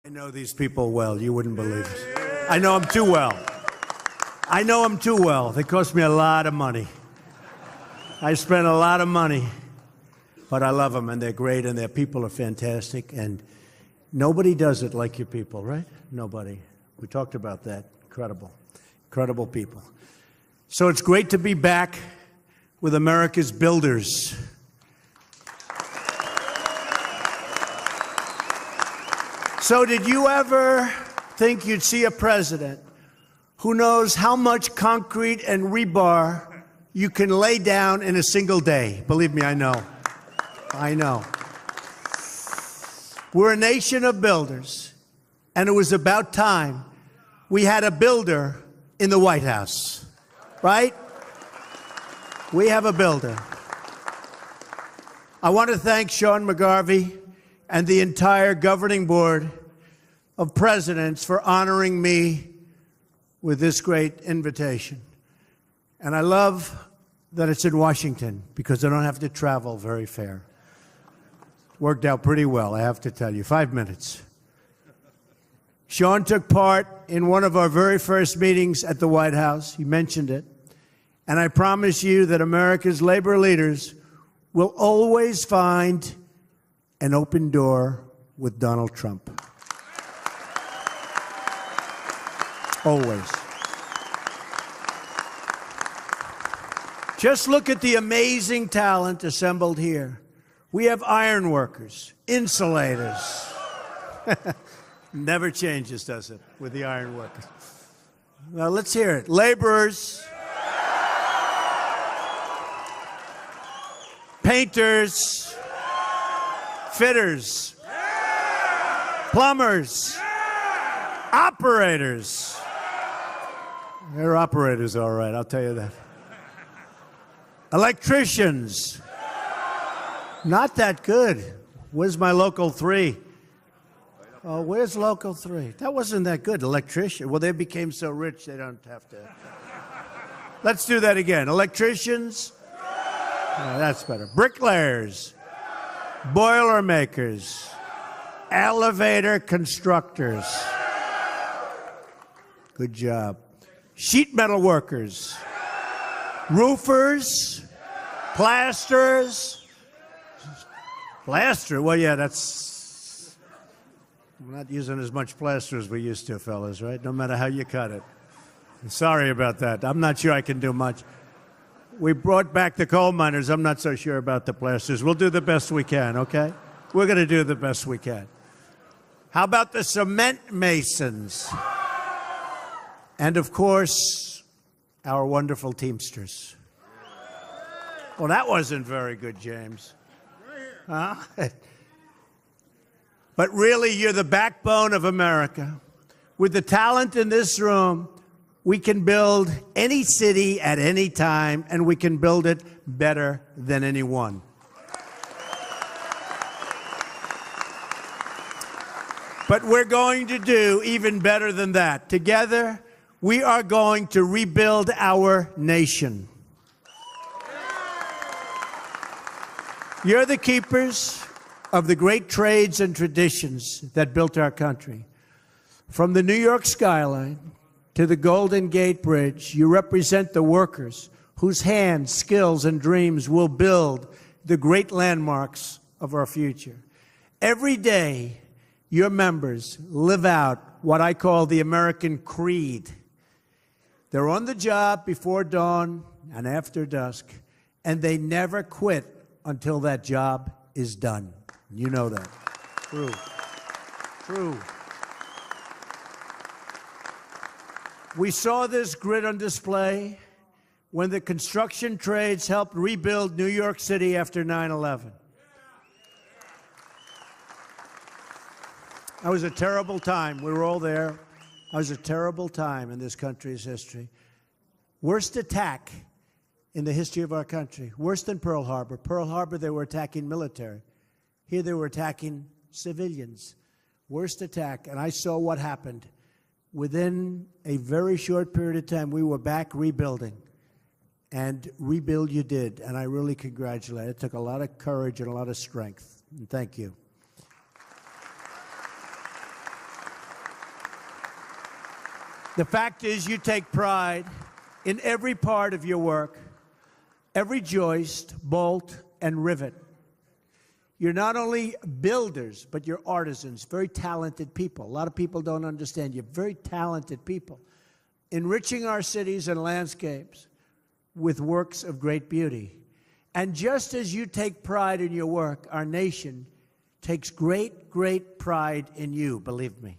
I know these people well. You wouldn't believe it. I know them too well. I know them too well. They cost me a lot of money. I spent a lot of money, but I love them, and they're great, and their people are fantastic, and nobody does it like your people, right? Nobody. We talked about that. Incredible. Incredible people. So it's great to be back with America's builders. So did you ever think you'd see a president who knows how much concrete and rebar you can lay down in a single day? Believe me, I know. I know. We're a nation of builders, and it was about time we had a builder in the White House, right? We have a builder. I want to thank Sean McGarvey and the entire governing board of presidents for honoring me with this great invitation. And I love that it's in Washington because I don't have to travel very far. Worked out pretty well, I have to tell you. 5 minutes. Sean took part in one of our very first meetings at the White House. He mentioned it. And I promise you that America's labor leaders will always find an open door with Donald Trump. Always. Just look at the amazing talent assembled here. We have iron workers, insulators. Never changes, does it, with the iron workers? Now let's hear it. Laborers, painters, fitters, plumbers, operators. They're operators, all right, I'll tell you that. Electricians. Not that good. Where's my local 3? Oh, where's local 3? That wasn't that good. Electrician. Well, they became so rich they don't have to. Let's do that again. Electricians. Oh, that's better. Bricklayers. Boilermakers. Elevator constructors. Good job. Sheet metal workers. Roofers. Plasterers. Plaster? Well, yeah, that's... We're not using as much plaster as we used to, fellas, right? No matter how you cut it. Sorry about that. I'm not sure I can do much. We brought back the coal miners. I'm not so sure about the plasters. We'll do the best we can, okay? We're going to do the best we can. How about the cement masons? And, of course, our wonderful Teamsters. Well, that wasn't very good, James. Huh? But really, you're the backbone of America. With the talent in this room, we can build any city at any time, and we can build it better than anyone. But we're going to do even better than that. Together, we are going to rebuild our nation. You're the keepers of the great trades and traditions that built our country. From the New York skyline to the Golden Gate Bridge, you represent the workers whose hands, skills, and dreams will build the great landmarks of our future. Every day, your members live out what I call the American creed. They're on the job before dawn and after dusk, and they never quit until that job is done. You know that. True. True. We saw this grit on display when the construction trades helped rebuild New York City after 9/11. That was a terrible time. We were all there. That was a terrible time in this country's history. Worst attack in the history of our country. Worse than Pearl Harbor. Pearl Harbor, they were attacking military. Here they were attacking civilians. Worst attack. And I saw what happened. Within a very short period of time, we were back rebuilding. And rebuild you did. And I really congratulate you. It took a lot of courage and a lot of strength. And thank you. The fact is, you take pride in every part of your work, every joist, bolt, and rivet. You're not only builders, but you're artisans, very talented people. A lot of people don't understand. You're very talented people, enriching our cities and landscapes with works of great beauty. And just as you take pride in your work, our nation takes great, great pride in you, believe me.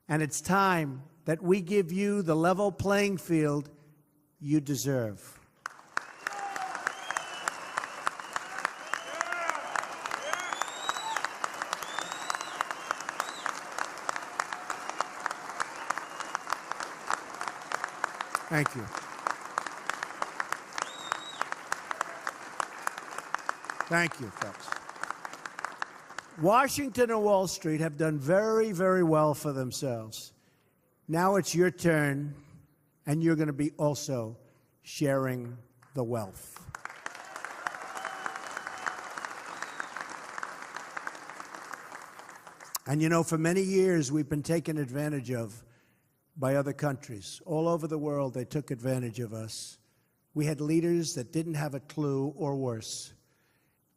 And it's time that we give you the level playing field you deserve. Thank you. Thank you, folks. Washington and Wall Street have done very, very well for themselves. Now it's your turn, and you're going to be also sharing the wealth. And you know, for many years, we've been taken advantage of by other countries. All over the world, they took advantage of us. We had leaders that didn't have a clue, or worse.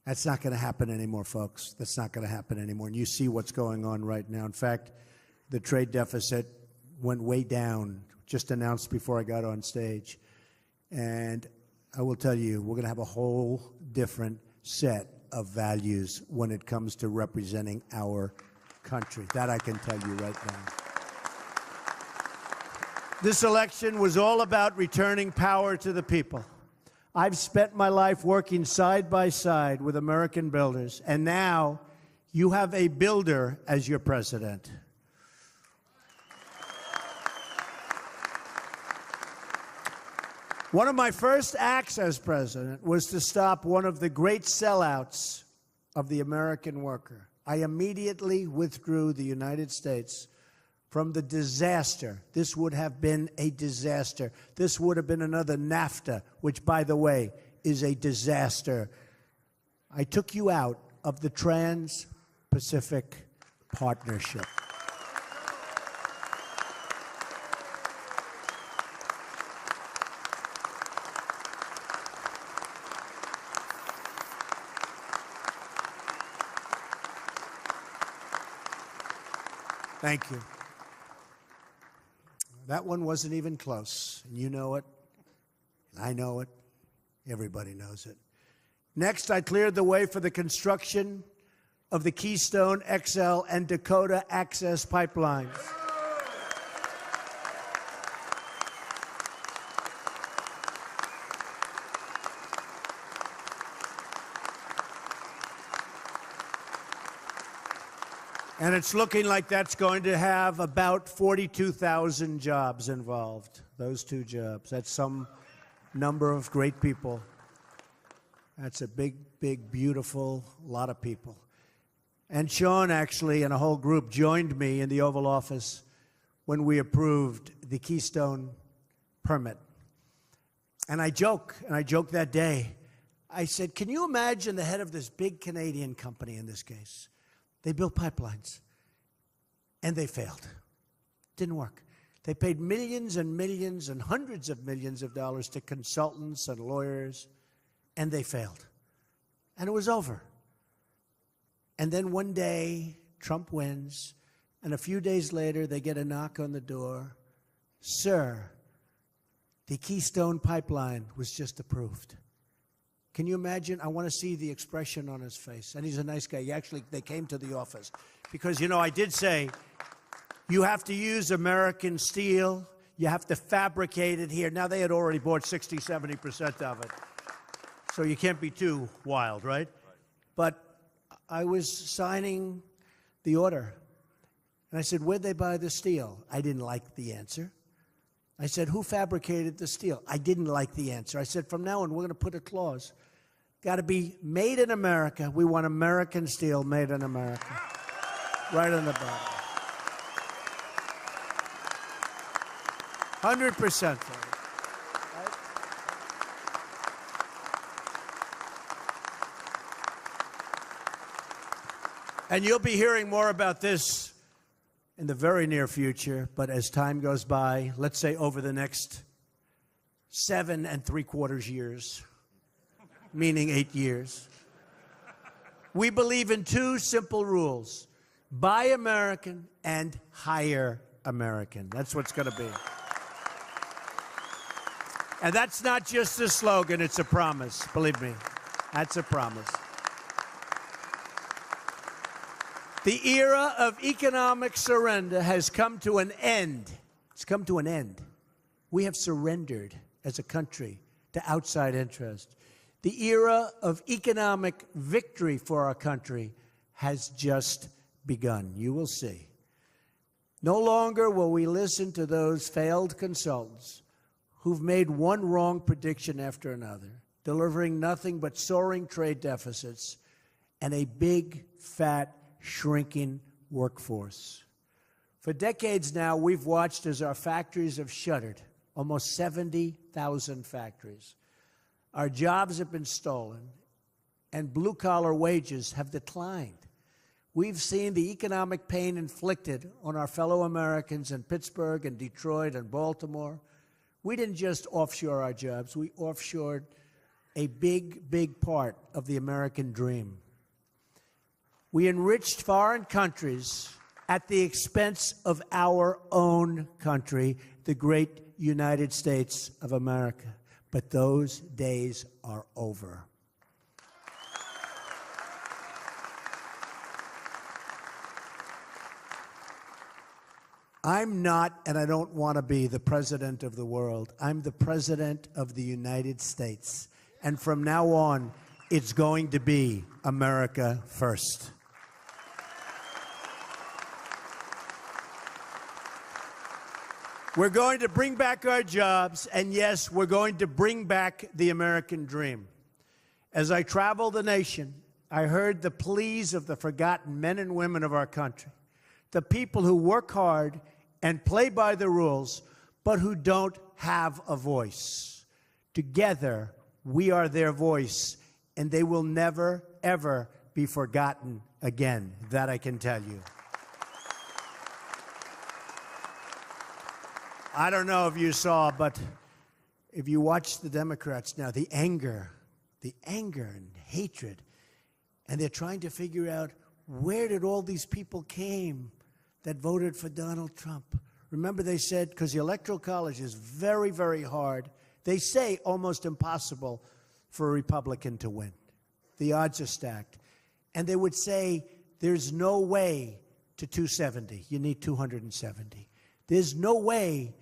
That's not going to happen anymore, folks. That's not going to happen anymore. And you see what's going on right now. In fact, the trade deficit went way down, just announced before I got on stage. And I will tell you, we're going to have a whole different set of values when it comes to representing our country. That I can tell you right now. This election was all about returning power to the people. I've spent my life working side by side with American builders, and now you have a builder as your president. One of my first acts as president was to stop one of the great sellouts of the American worker. I immediately withdrew the United States from the disaster. This would have been a disaster. This would have been another NAFTA, which, by the way, is a disaster. I took you out of the Trans-Pacific Partnership. Thank you. That one wasn't even close. And you know it. And I know it. Everybody knows it. Next, I cleared the way for the construction of the Keystone XL and Dakota Access pipelines. And it's looking like that's going to have about 42,000 jobs involved, those two jobs. That's some number of great people. That's a big, big, beautiful lot of people. And Sean, actually, and a whole group joined me in the Oval Office when we approved the Keystone permit. And I joked that day. I said, can you imagine the head of this big Canadian company in this case? They built pipelines, and they failed. Didn't work. They paid millions and millions and hundreds of millions of dollars to consultants and lawyers, and they failed. And it was over. And then one day, Trump wins, and a few days later, they get a knock on the door. Sir, the Keystone Pipeline was just approved. Can you imagine? I want to see the expression on his face. And he's a nice guy. They came to the office. Because, you know, I did say, you have to use American steel. You have to fabricate it here. Now, they had already bought 60, 70% of it. So you can't be too wild, right? But I was signing the order. And I said, where'd they buy the steel? I didn't like the answer. I said, who fabricated the steel? I didn't like the answer. I said, from now on, we're going to put a clause. Got to be made in America. We want American steel made in America. Right on the bottom. 100%. Right? And you'll be hearing more about this in the very near future, but as time goes by, let's say over the next 7 3/4 years, meaning 8 years, we believe in 2 simple rules: buy American and hire American. That's what's going to be. And that's not just a slogan, it's a promise. Believe me, that's a promise. The era of economic surrender has come to an end. It's come to an end. We have surrendered as a country to outside interest. The era of economic victory for our country has just begun. You will see. No longer will we listen to those failed consultants who've made one wrong prediction after another, delivering nothing but soaring trade deficits and a big, fat, shrinking workforce. For decades now, we've watched as our factories have shuttered, almost 70,000 factories. Our jobs have been stolen, and blue-collar wages have declined. We've seen the economic pain inflicted on our fellow Americans in Pittsburgh and Detroit and Baltimore. We didn't just offshore our jobs, we offshored a big, big part of the American dream. We enriched foreign countries at the expense of our own country, the great United States of America. But those days are over. I'm not, and I don't want to be, the president of the world. I'm the president of the United States. And from now on, it's going to be America first. We're going to bring back our jobs, and yes, we're going to bring back the American dream. As I travel the nation, I heard the pleas of the forgotten men and women of our country, the people who work hard and play by the rules, but who don't have a voice. Together, we are their voice, and they will never, ever be forgotten again. That I can tell you. I don't know if you saw, but if you watch the Democrats now, the anger and hatred, and they're trying to figure out where did all these people came that voted for Donald Trump. Remember, they said, because the Electoral College is very, very hard, they say almost impossible for a Republican to win. The odds are stacked. And they would say, there's no way to 270. You need 270. There's no way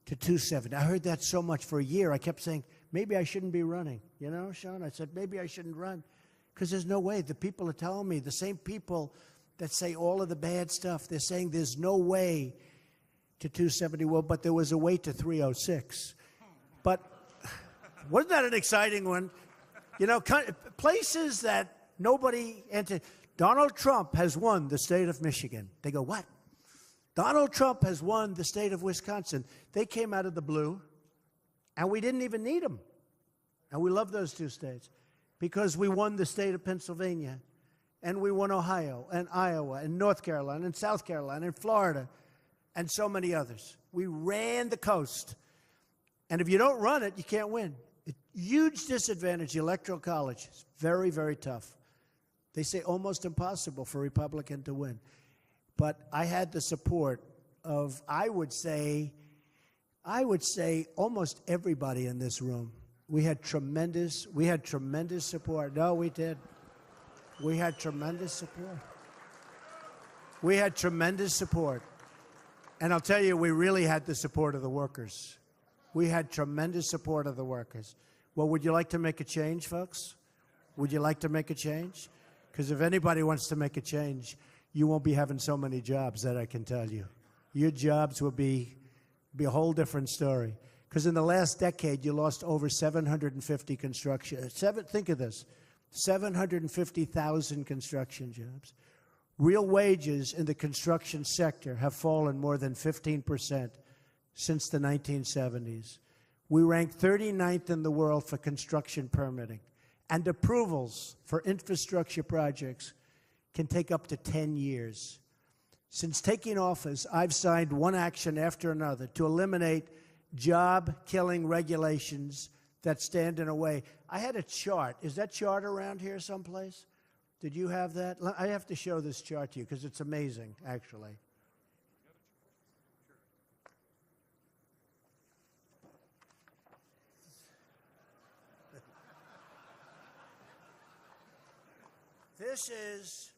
to 270. I heard that so much for a year. I kept saying, maybe I shouldn't be running. You know, Sean, I said, maybe I shouldn't run. Because there's no way. The people are telling me, the same people that say all of the bad stuff, they're saying there's no way to 270. Well, but there was a way to 306. But wasn't that an exciting one? You know, places that nobody entered. Donald Trump has won the state of Michigan. They go, what? Donald Trump has won the state of Wisconsin. They came out of the blue, and we didn't even need them. And we love those 2 states because we won the state of Pennsylvania, and we won Ohio, and Iowa, and North Carolina, and South Carolina, and Florida, and so many others. We ran the coast. And if you don't run it, you can't win. Huge disadvantage, the Electoral College. It's very, very tough. They say almost impossible for a Republican to win. But I had the support of, I would say almost everybody in this room. We had tremendous support. No, we did. We had tremendous support. We had tremendous support. And I'll tell you, we really had the support of the workers. We had tremendous support of the workers. Well, would you like to make a change, folks? Would you like to make a change? Because if anybody wants to make a change, you won't be having so many jobs, that I can tell you. Your jobs will be a whole different story. Because in the last decade, you lost over 750 construction. Think of this, 750,000 construction jobs. Real wages in the construction sector have fallen more than 15% since the 1970s. We rank 39th in the world for construction permitting. And approvals for infrastructure projects can take up to 10 years. Since taking office, I've signed one action after another to eliminate job-killing regulations that stand in a way. I had a chart. Is that chart around here someplace? Did you have that? I have to show this chart to you because it's amazing, actually. This is,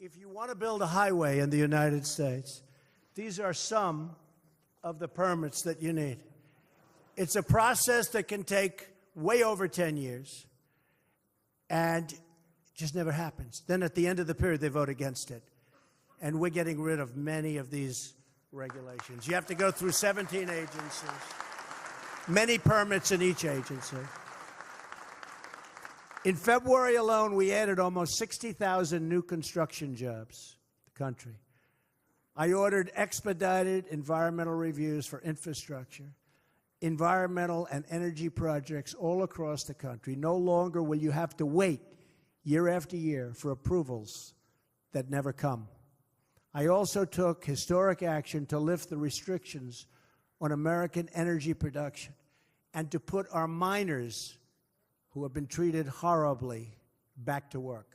if you want to build a highway in the United States, these are some of the permits that you need. It's a process that can take way over 10 years, and it just never happens. Then at the end of the period, they vote against it. And we're getting rid of many of these regulations. You have to go through 17 agencies, many permits in each agency. In February alone, we added almost 60,000 new construction jobs to the country. I ordered expedited environmental reviews for infrastructure, environmental and energy projects all across the country. No longer will you have to wait year after year for approvals that never come. I also took historic action to lift the restrictions on American energy production and to put our miners, who have been treated horribly, back to work.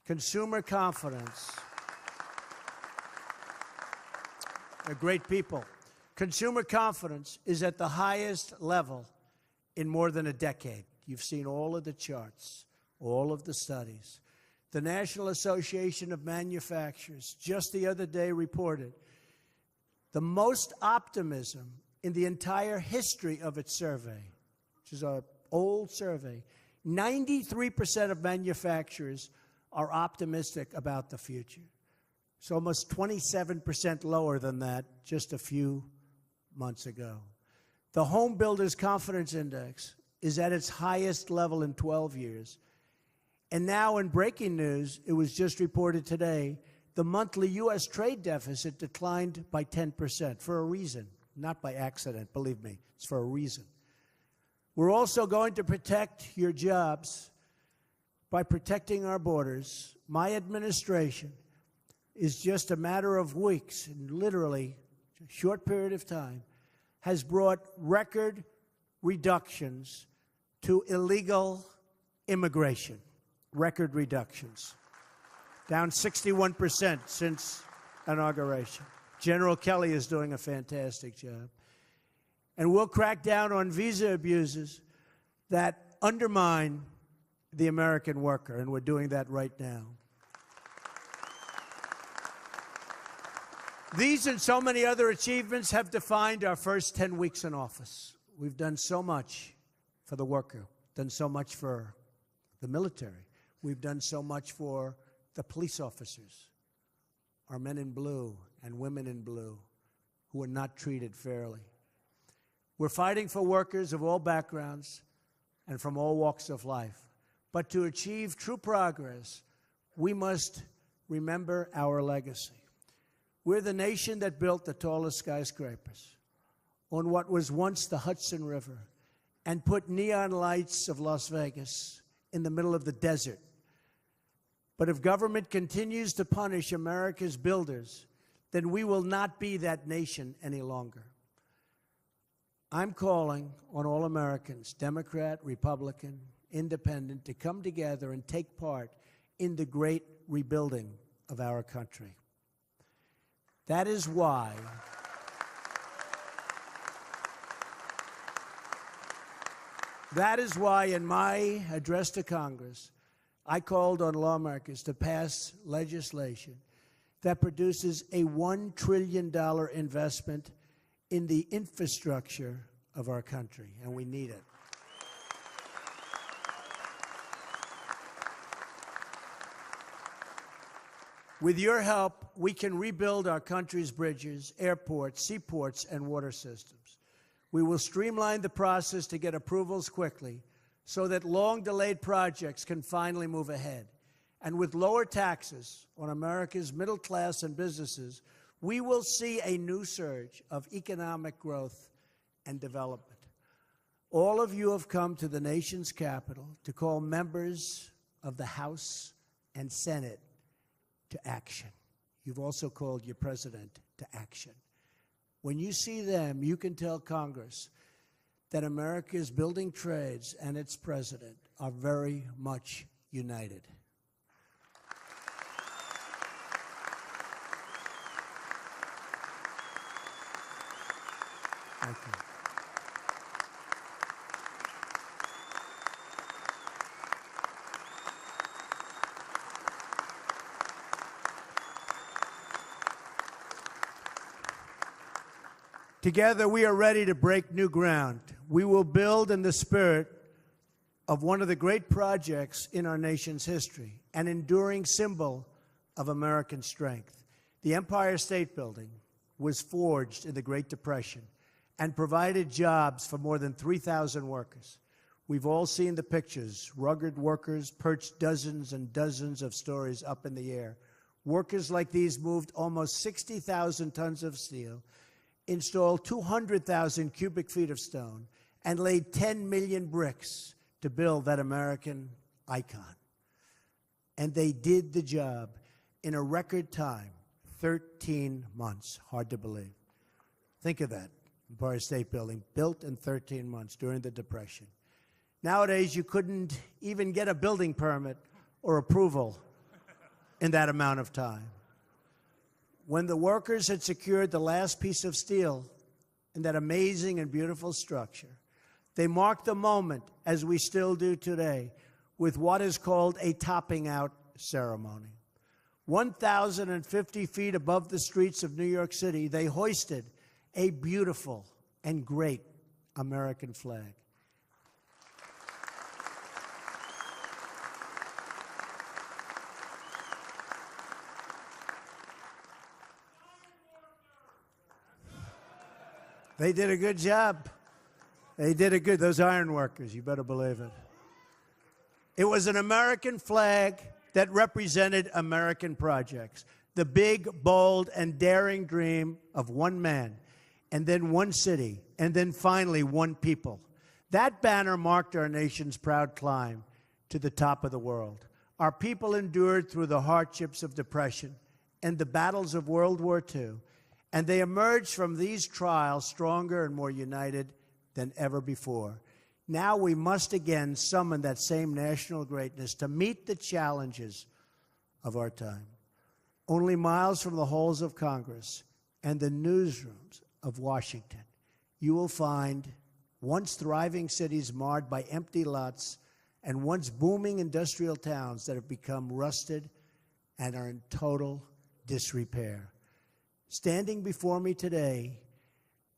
Consumer confidence. They're great people. Consumer confidence is at the highest level in more than a decade. You've seen all of the charts, all of the studies. The National Association of Manufacturers just the other day reported the most optimism in the entire history of its survey, which is an old survey. 93% of manufacturers are optimistic about the future. It's almost 27% lower than that just a few months ago. The Home Builders Confidence Index is at its highest level in 12 years. And now in breaking news, it was just reported today, the monthly U.S. trade deficit declined by 10% for a reason, not by accident, believe me, it's for a reason. We're also going to protect your jobs by protecting our borders. My administration is just a matter of weeks, and literally a short period of time, has brought record reductions to illegal immigration. Record reductions. Down 61% since inauguration. General Kelly is doing a fantastic job. And we'll crack down on visa abuses that undermine the American worker, and we're doing that right now. These and so many other achievements have defined our first 10 weeks in office. We've done so much for the worker, done so much for the military. We've done so much for the police officers, our men in blue and women in blue who are not treated fairly. We're fighting for workers of all backgrounds and from all walks of life. But to achieve true progress, we must remember our legacy. We're the nation that built the tallest skyscrapers on what was once the Hudson River and put neon lights of Las Vegas in the middle of the desert. But if government continues to punish America's builders, then we will not be that nation any longer. I'm calling on all Americans, Democrat, Republican, Independent, to come together and take part in the great rebuilding of our country. That is why in my address to Congress, I called on lawmakers to pass legislation that produces a $1 trillion investment in the infrastructure of our country, and we need it. With your help, we can rebuild our country's bridges, airports, seaports, and water systems. We will streamline the process to get approvals quickly so that long-delayed projects can finally move ahead. And with lower taxes on America's middle class and businesses, we will see a new surge of economic growth and development. All of you have come to the nation's capital to call members of the House and Senate to action. you've also called your president to action. When you see them, you can tell Congress that America's building trades and its president are very much united. Thank you. Together, we are ready to break new ground. We will build in the spirit of one of the great projects in our nation's history, an enduring symbol of American strength. The Empire State Building was forged in the Great Depression and provided jobs for more than 3,000 workers. We've all seen the pictures, rugged workers perched dozens and dozens of stories up in the air. Workers like these moved almost 60,000 tons of steel, installed 200,000 cubic feet of stone, and laid 10 million bricks to build that American icon. And they did the job in a record time, 13 months. Hard to believe. Think of that. Empire State Building, built in 13 months during the Depression. Nowadays, you couldn't even get a building permit or approval in that amount of time. When the workers had secured the last piece of steel in that amazing and beautiful structure, they marked the moment, as we still do today, with what is called a topping out ceremony. 1,050 feet above the streets of New York City, they hoisted a beautiful and great American flag. They did a good job. They did a good, those iron workers, you better believe it. It was an American flag that represented American projects, the big, bold, and daring dream of one man, and then one city, and then finally one people. That banner marked our nation's proud climb to the top of the world. Our people endured through the hardships of depression and the battles of World War II, and they emerged from these trials stronger and more united than ever before. Now we must again summon that same national greatness to meet the challenges of our time. Only miles from the halls of Congress and the newsrooms of Washington, you will find once thriving cities marred by empty lots and once booming industrial towns that have become rusted and are in total disrepair. Standing before me today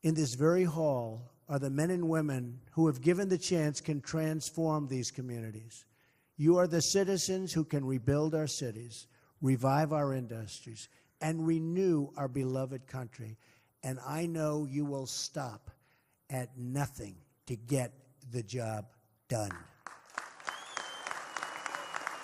in this very hall are the men and women who, have given the chance, can transform these communities. You are the citizens who can rebuild our cities, revive our industries, and renew our beloved country. And I know you will stop at nothing to get the job done.